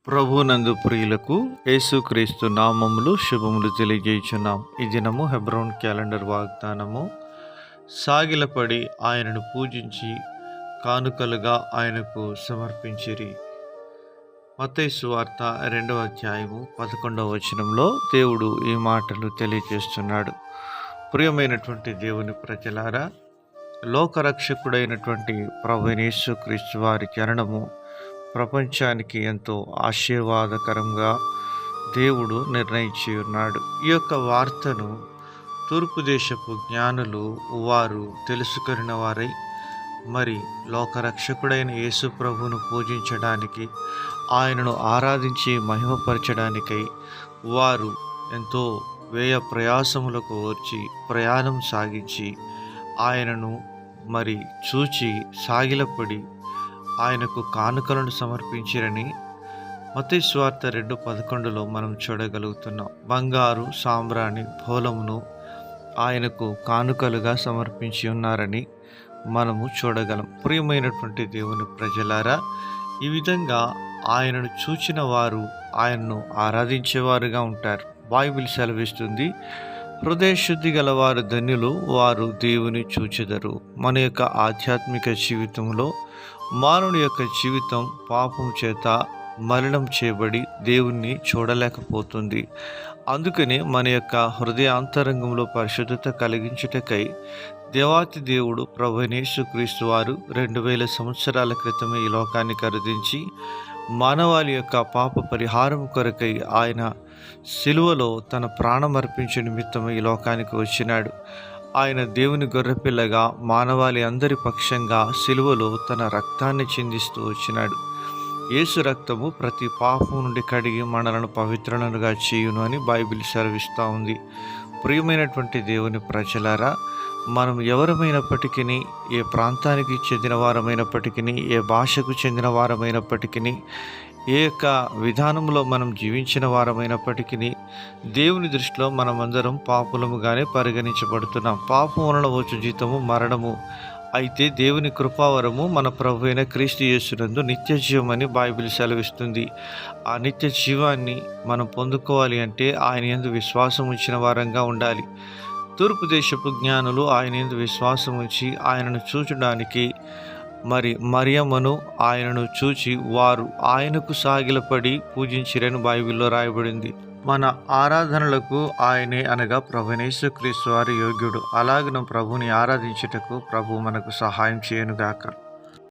ప్రభునందు ప్రియులకు యేసుక్రీస్తు నామములు శుభములు తెలియజేయుచున్నాం. ఈ దినము హెబ్రోన్ క్యాలెండర్ వాగ్దానము. సాగిలపడి ఆయనను పూజించి కానుకలుగా ఆయనకు సమర్పించిరి. మత్తయి సువార్త 2వ అధ్యాయము 11వ వచనంలో దేవుడు ఈ మాటలు తెలియజేస్తున్నాడు. ప్రియమైనటువంటి దేవుని ప్రజలారా, లోకరక్షకుడైనటువంటి ప్రభువైన యేసుక్రీస్తు వారి జననము ప్రపంచానికి ఎంతో ఆశీర్వాదకరంగా దేవుడు నిర్ణయించి ఉన్నాడు. ఈ యొక్క వార్తను తూర్పు దేశపు జ్ఞానులు వారు తెలుసుకొనిన వారై మరి లోకరక్షకుడైన యేసు ప్రభువును పూజించడానికి, ఆయనను ఆరాధించి మహిమపరచడానికై వారు ఎంతో వ్యయ ప్రయాసములకు వచ్చి ప్రయాణం సాగించి ఆయనను మరి చూచి సాగిలపడి ఆయనకు కానుకలను సమర్పించిరని మత్తయి సువార్త 2:11లో మనం చూడగలుగుతున్నాం. బంగారు సాంబ్రాణి బోళమును ఆయనకు కానుకలుగా సమర్పించి ఉన్నారని మనము చూడగలం. ప్రియమైనటువంటి దేవుని ప్రజలారా, ఈ విధంగా ఆయనను చూచిన వారు ఆయనను ఆరాధించేవారుగా ఉంటారు. బైబిల్ సెలవిస్తుంది, హృదయ శుద్ధి గలవారు ధన్యులు, వారు దేవుని చూచెదరు. మన యొక్క ఆధ్యాత్మిక జీవితంలో మానవుని యొక్క జీవితం పాపం చేత మలినం చేయబడి దేవుణ్ణి చూడలేకపోతుంది. అందుకనే మన యొక్క హృదయాంతరంగంలో పరిశుద్ధత కలిగించుటకై దేవాతి దేవుడు ప్రభువైన యేసుక్రీస్తు వారు 2000 సంవత్సరాల క్రితమే ఈ లోకానికి అరుదించి మానవాళి యొక్క పాప పరిహారం కొరకై ఆయన సిలువలో తన ప్రాణం అర్పించే నిమిత్తం ఈ లోకానికి వచ్చినాడు. ఆయన దేవుని గొర్రెపిల్లగా మానవాళి అందరి పక్షంగా సిలువలో తన రక్తాన్ని చిందిస్తూ వచ్చినాడు. యేసు రక్తము ప్రతి పాపం నుండి కడిగి మనలను పవిత్రులుగా చేయును అని బైబిల్ సెలవిస్తూ ఉంది. ప్రియమైనటువంటి దేవుని ప్రజలారా, మనం ఎవరమైనప్పటికీ, ఏ ప్రాంతానికి చెందిన వారమైనప్పటికీ, ఏ భాషకు చెందిన వారమైనప్పటికీ, ఏ యొక్క విధానంలో మనం జీవించిన వారమైనప్పటికీ దేవుని దృష్టిలో మనమందరం పాపులముగానే పరిగణించబడుతున్నాం. పాపం వలన వచ్చు జీతము మరణము, అయితే దేవుని కృపావరము మన ప్రభు అయిన క్రీస్తు యేసునందు నిత్య జీవమని బైబిల్ సెలవిస్తుంది. ఆ నిత్య జీవాన్ని మనం పొందుకోవాలి అంటే ఆయన యందు విశ్వాసం ఉంచిన వారంగా ఉండాలి. తూర్పు దేశపు జ్ఞానులు ఆయన యందు విశ్వాసం ఉంచి ఆయనను చూచడానికి మరి మరియమ్మను ఆయనను చూచి వారు ఆయనకు సాగిలపడి పూజించిరని బైబిల్లో రాయబడింది. మన ఆరాధనలకు ఆయనే అనగా ప్రభువైన యేసుక్రీస్తు వారి యోగ్యుడు. అలాగను ప్రభుని ఆరాధించుటకు ప్రభు మనకు సహాయం చేయనుగాక.